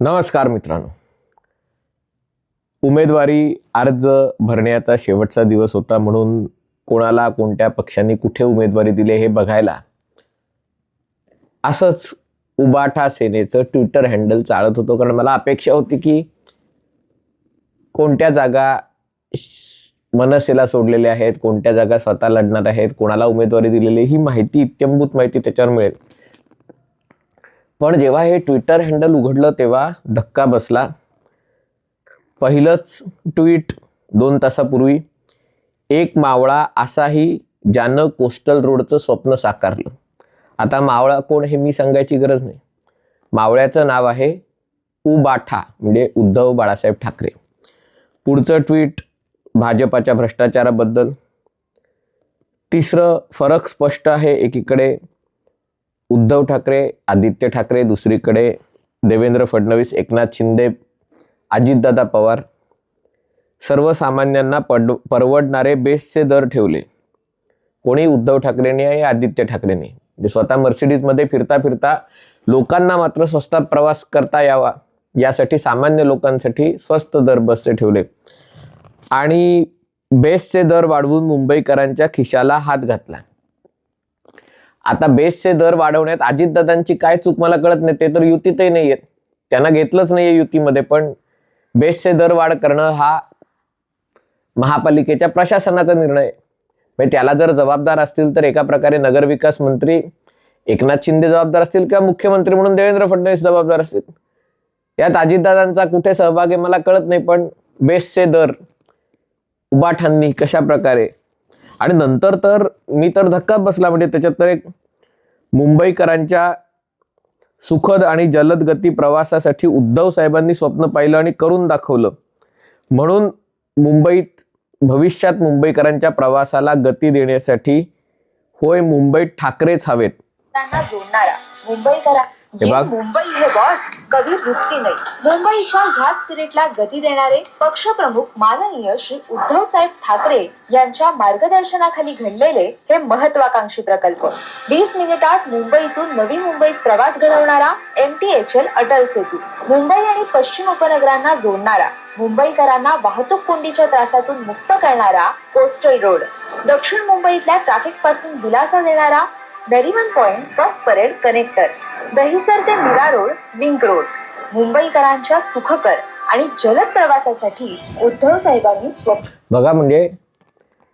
नमस्कार मित्रांनो, उमेदवारी अर्ज भरण्याचा शेवटचा दिवस होता, म्हणून कोणाला कोणत्या पक्षांनी कुठे उमेदवारी दिली हे बघायला असंच उबाठा सेनेचं ट्विटर हँडल चालत होतं. कारण मला अपेक्षा होती की कोणत्या जागा मनसेला सोडलेल्या आहेत, कोणत्या जागा स्वतः लढणार आहेत, कोणाला उमेदवारी दिलेली ही माहिती, इत्यंभूत माहिती त्याच्यावर मिळेल. पण जेव्हा हे ट्विटर हँडल उघडलं तेव्हा धक्का बसला. पहिलंच ट्विट 2 तासापूर्वी, एक मावळा असाही ज्यानं कोस्टल रोडचं स्वप्न साकारलं. आता मावळा कोण हे मी सांगायची गरज नाही. मावळ्याचं नाव आहे उबाठा, म्हणजे उद्धव बाळासाहेब ठाकरे. पुढचं ट्विट भाजपाच्या भ्रष्टाचाराबद्दल. तिसरं फरक स्पष्ट आहे, एकीकडे उद्धव ठाकरे, आदित्य ठाकरे, दुसरीकडे देवेंद्र फडणवीस, एकनाथ शिंदे, अजितदादा पवार. सर्वसामान्यांना परवडणारे बेस्टचे दर ठेवले. कोणी उद्धव ठाकरेंनी आणि आदित्य ठाकरेंनी. म्हणजे स्वतः मर्सिडीजमध्ये फिरता फिरता लोकांना मात्र स्वस्तात प्रवास करता यावा यासाठी सामान्य लोकांसाठी स्वस्त दर बसचे ठेवले आणि बेस्टचे दर वाढवून मुंबईकरांच्या खिशाला हात घातला. आता बेस्टचे दर वाढवण्यात अजितदादांची काय चूक मला कळत नाही. ते तर युतीतही नाही आहेत, त्यांना घेतलंच नाहीये युतीमध्ये. पण बेस्टचे दर वाढ करणं हा महापालिकेच्या प्रशासनाचा निर्णय आहे. म्हणजे त्याला जर जबाबदार असतील तर एका प्रकारे नगरविकास मंत्री एकनाथ शिंदे जबाबदार असतील किंवा मुख्यमंत्री म्हणून देवेंद्र फडणवीस जबाबदार असतील. यात अजितदादांचा कुठे सहभाग आहे मला कळत नाही. पण बेस्टचे दर उबाठांनी कशा प्रकारे, आणि नंतर तर मी तर धक्का बसला. म्हणजे त्याच्यात तर एक मुंबईकरांच्या सुखद आणि जलद गती प्रवासासाठी उद्धव साहेबांनी स्वप्न पाहिलं आणि करून दाखवलं. म्हणून मुंबईत भविष्यात मुंबईकरांच्या प्रवासाला गती देण्यासाठी होय मुंबईत ठाकरेच हवेत. जोडणारा मुंबईकरा मुंबई हे बॉस कधी रुकती नाही. मुंबईच्या ह्याच स्पिरिटला गती देणारे पक्षप्रमुख माननीय श्री उद्धव साहेब ठाकरे यांच्या मार्गदर्शनाखाली घडलेले हे महत्वाकांक्षी प्रकल्प. 20 मिनिटात मुंबईतून नवी मुंबईत प्रवास घडवणारा MTHL अटल सेतू, मुंबई आणि पश्चिम उपनगरांना जोडणारा, मुंबईकरांना वाहतूक कोंडीच्या त्रासातून मुक्त करणारा कोस्टल रोड, दक्षिण मुंबईतल्या ट्रॅफिक पासून दिलासा देणारा Nariman point cup parade connector, Dahisar ते मीरा रोड लिंक रोड. मुंबईकरांच्या सुखकर आणि जलद प्रवासासाठी उद्धव साहेबांनी स्वप्न. बघा, म्हणजे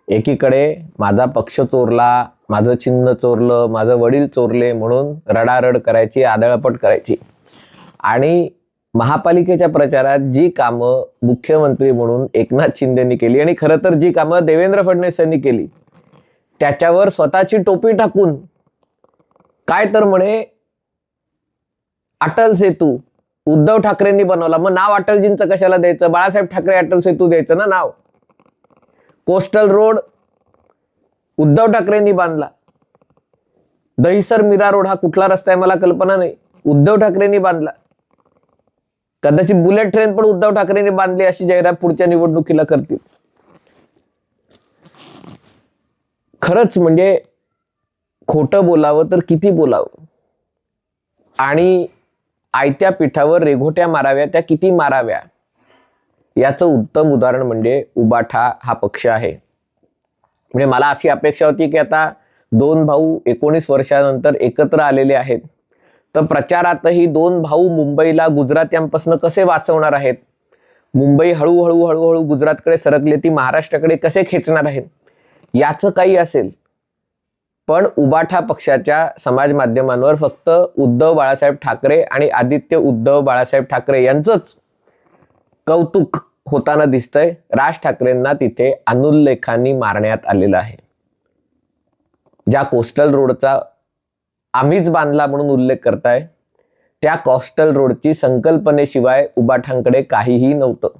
एकीकडे माझा पक्ष चोरला, माझं चिन्ह चोरलं, माझं वडील चोरले म्हणून रडारड करायची, आदळपट करायची, आणि महापालिकेच्या प्रचारात जी कामं मुख्यमंत्री म्हणून एकनाथ शिंदेनी केली आणि खरं तर जी कामं देवेंद्र फडणवीस यांनी केली त्याच्यावर स्वतःची टोपी टाकून काय तर म्हणे अटल सेतू उद्धव ठाकरेंनी बनवला. मग नाव अटलजींचं कशाला द्यायचं? बाळासाहेब ठाकरे अटल सेतू द्यायचं ना नाव. कोस्टल रोड उद्धव ठाकरेंनी बांधला. दहिसर मीरा रोड हा कुठला रस्ता आहे मला कल्पना नाही, उद्धव ठाकरेंनी बांधला. कदाचित बुलेट ट्रेन पण उद्धव ठाकरेंनी बांधली अशी जाहिरात पुढच्या निवडणुकीला करतील. खरंच म्हणजे खोटं बोलावं तर किती बोलावं, आणि आयत्या पिठावर रेघोट्या माराव्या त्या किती माराव्या, याचं उत्तम उदाहरण म्हणजे उबाठा हा पक्ष आहे. म्हणजे मला अशी अपेक्षा होती की आता 2 भाऊ 19 वर्षानंतर एकत्र आलेले आहेत, तर प्रचारातही 2 भाऊ मुंबईला गुजरात्यांपासून कसे वाचवणार आहेत, मुंबई हळूहळू हळूहळू गुजरातकडे सरकले ती महाराष्ट्राकडे कसे खेचणार आहेत, याचं काही असेल. पण उबाठा पक्षाच्या समाज माध्यमांवर फक्त उद्धव बाळासाहेब ठाकरे आणि आदित्य उद्धव बाळासाहेब ठाकरे यांचंच कौतुक होताना दिसतंय. राज ठाकरेंना तिथे अनुल्लेखांनी मारण्यात आलेलं आहे. ज्या कोस्टल रोडचा आम्हीच बांधला म्हणून उल्लेख करताय त्या कोस्टल रोडची संकल्पनेशिवाय उबाठांकडे काहीही नव्हतं.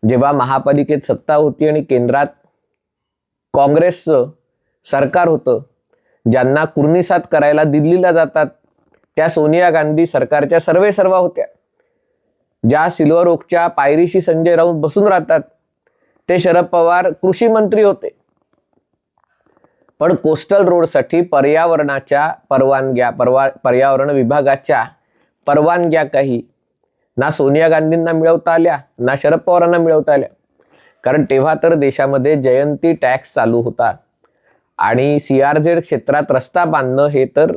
जेव्हा महापालिकेत सत्ता होती आणि केंद्रात काँग्रेसचं सरकार होतं, ज्यांना कुर्निसात करायला दिल्लीला जातात त्या सोनिया गांधी सरकारच्या सर्वेसर्वा होत्या. ज्या सिल्वर ओकच्या पायरीशी संजय राऊत बसून राहतात ते शरद पवार कृषी मंत्री होते. पण कोस्टल रोडसाठी पर्यावरणाच्या परवानग्या पर्यावरण विभागाच्या परवानग्या काही ना सोनिया गांधींना मिळवता आल्या ना शरद पवारांना मिळवता आल्या. कारण तेव्हा तर देशामध्ये जयंती टॅक्स चालू होता आणि CRZ क्षेत्रात रस्ता बांधणं हे तर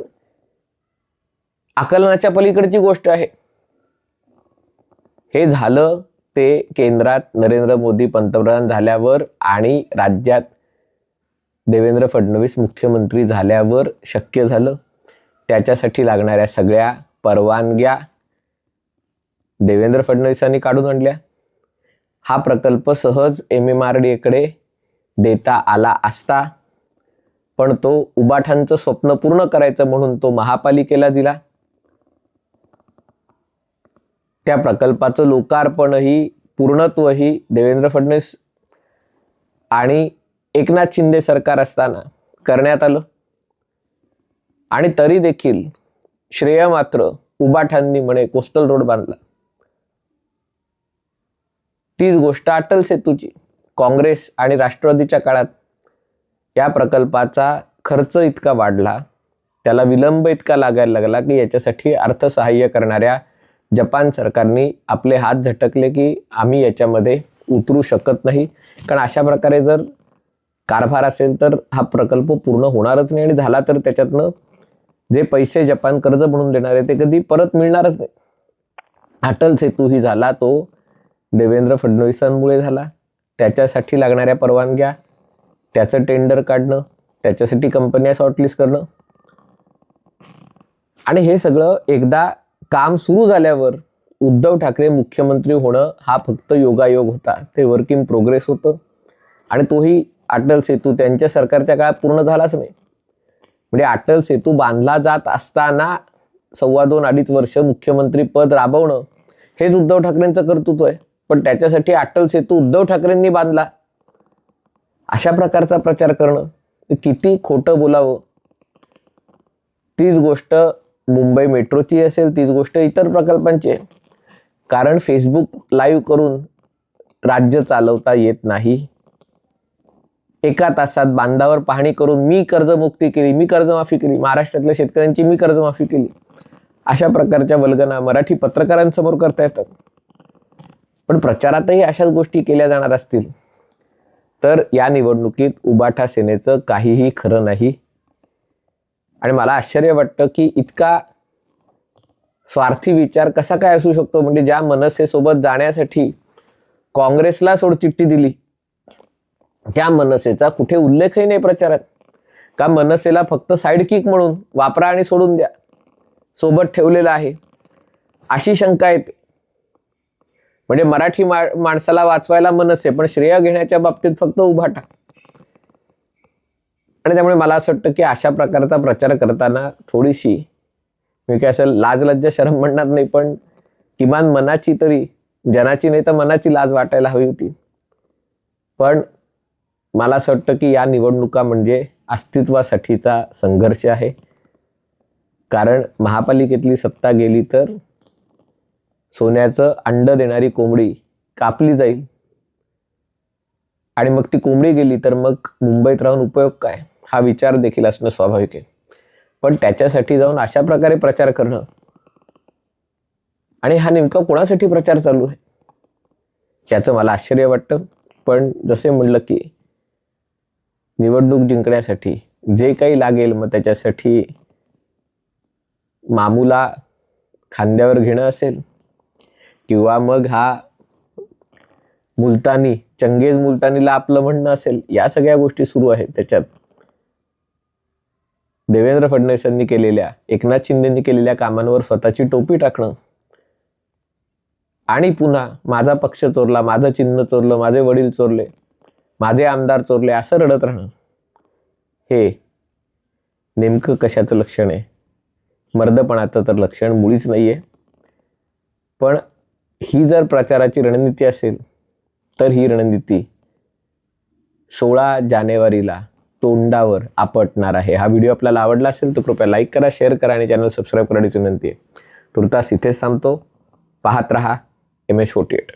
आकलनाच्या पलीकडची गोष्ट आहे. हे झालं ते केंद्रात नरेंद्र मोदी पंतप्रधान झाल्यावर आणि राज्यात देवेंद्र फडणवीस मुख्यमंत्री झाल्यावर शक्य झालं. त्याच्यासाठी लागणाऱ्या सगळ्या परवानग्या देवेंद्र फडणवीसांनी काढून आणल्या. हा प्रकल्प सहज MMRDA देता आला असता, पण तो उबाठांचं स्वप्न पूर्ण करायचं म्हणून तो महापालिकेला दिला. त्या प्रकल्पाचं लोकार्पणही पूर्णत्वही देवेंद्र फडणवीस आणि एकनाथ शिंदे सरकार असताना करण्यात आलं आणि तरी देखील श्रेय मात्र उबाठांनी म्हणे कोस्टल रोड बांधला. तीच गोष्ट अटल सेतूची. काँग्रेस आणि राष्ट्रवादीच्या काळात या प्रकल्पाचा खर्च इतका वाढला, त्याला विलंब इतका लागायला लागला की याच्यासाठी अर्थसहाय्य करणाऱ्या जपान सरकारने आपले हात झटकले की आम्ही याच्यामध्ये उतरू शकत नाही, कारण अशा प्रकारे जर कारभार असेल तर हा प्रकल्प पूर्ण होणारच नाही आणि झाला तर त्याच्यातनं जे पैसे जपान कर्ज म्हणून देणार आहे ते कधी परत मिळणारच नाही. अटल सेतू ही झाला तो देवेंद्र फडणवीसांमुळे झाला. त्याच्यासाठी लागणाऱ्या परवानग्या, त्याचं टेंडर काढणं, त्याच्यासाठी कंपन्या शॉर्टलिस्ट करणं आणि हे सगळं एकदा काम सुरू झाल्यावर उद्धव ठाकरे मुख्यमंत्री होणं हा फक्त योगायोग होता. ते वर्क इन प्रोग्रेस होतं आणि तोही अटल सेतू त्यांच्या सरकारच्या काळात पूर्ण झालाच नाही. म्हणजे अटल सेतू बांधला जात असताना 2.5-2.5 वर्ष मुख्यमंत्री पद राबवणं हेच उद्धव ठाकरेंचं कर्तृत्व आहे. पण त्याच्यासाठी अटल सेतू उद्धव ठाकरेंनी बांधला अशा प्रकारचा प्रचार करणं किती खोटं बोलावं. तीच गोष्ट मुंबई मेट्रोची असेल, तीच गोष्ट इतर प्रकल्पांची आहे. कारण फेसबुक लाईव्ह करून राज्य चालवता येत नाही. एका तासात बांधावर पाहणी करून मी कर्जमुक्ती केली, मी कर्जमाफी केली, महाराष्ट्रातल्या शेतकऱ्यांची मी कर्जमाफी केली, अशा प्रकारच्या वल्गना मराठी पत्रकारांसमोर करता येतात. पण प्रचारातही अशाच गोष्टी केल्या जाणार असतील तर या निवडणुकीत उबाठा सेनेचं काहीही खरं नाही. आणि मला आश्चर्य वाटतं की इतका स्वार्थी विचार कसा काय असू शकतो. म्हणजे ज्या मनसेसोबत जाण्यासाठी काँग्रेसला सोडचिठ्ठी दिली त्या मनसेचा कुठे उल्लेखही नाही प्रचारात. का मनसेला फक्त साईडकिक म्हणून वापरा आणि सोडून द्या सोबत ठेवलेलं आहे अशी शंका येते. म्हणजे मराठी माणसाला वाचवायला मनसे, पण श्रेय घेण्याच्या बाबतीत फक्त उभाटा. आणि त्यामुळे मला असं वाटतं की अशा प्रकारचा प्रचार करताना थोडीशी, मी काय असं लाज लज्जा शरम म्हणणार नाही, पण किमान मनाची तरी, जनाची नाही तर मनाची लाज वाटायला हवी होती. पण मला असं वाटतं की या निवडणुका म्हणजे अस्तित्वासाठीचा संघर्ष आहे. कारण महापालिकेतली सत्ता गेली तर सोन्याचं अंड देणारी कोंबडी कापली जाईल आणि मग ती कोंबडी गेली तर मग मुंबईत राहून उपयोग काय, हा विचार देखील असणं स्वाभाविक आहे. पण त्याच्यासाठी जाऊन अशा प्रकारे प्रचार करणं, आणि हा नेमका कोणासाठी प्रचार चालू आहे याचं मला आश्चर्य वाटतं. पण जसे म्हणलं की निवडणूक जिंकण्यासाठी जे काही लागेल मग त्याच्यासाठी मामूला खांद्यावर घेणं असेल किंवा मग हा मुलतानी, चंगेज मुलतानीला आपलं म्हणणं असेल, या सगळ्या गोष्टी सुरू आहेत. त्याच्यात देवेंद्र फडणवीसांनी केलेल्या, एकनाथ शिंदेंनी केलेल्या कामांवर स्वतःची टोपी टाकणं आणि पुन्हा माझा पक्ष चोरला, माझं चिन्ह चोरलं, माझे वडील चोरले, माझे आमदार चोरले असं रडत राहणं, हे नेमकं कशाचं लक्षण आहे? मर्दपणाचं तर लक्षण मुळीच नाही आहे. पण ही जर प्रचाराची रणनीती असेल तर ही रणनीती 16 जानेवारीला तोंडावर आपटणार आहे. हा व्हिडिओ आपल्याला आवडला असेल तर कृपया लाईक करा, शेअर करा आणि चॅनल सबस्क्राईब करण्याची विनंती आहे. तुर्तास इथेच थांबतो. पाहत रहा MS48.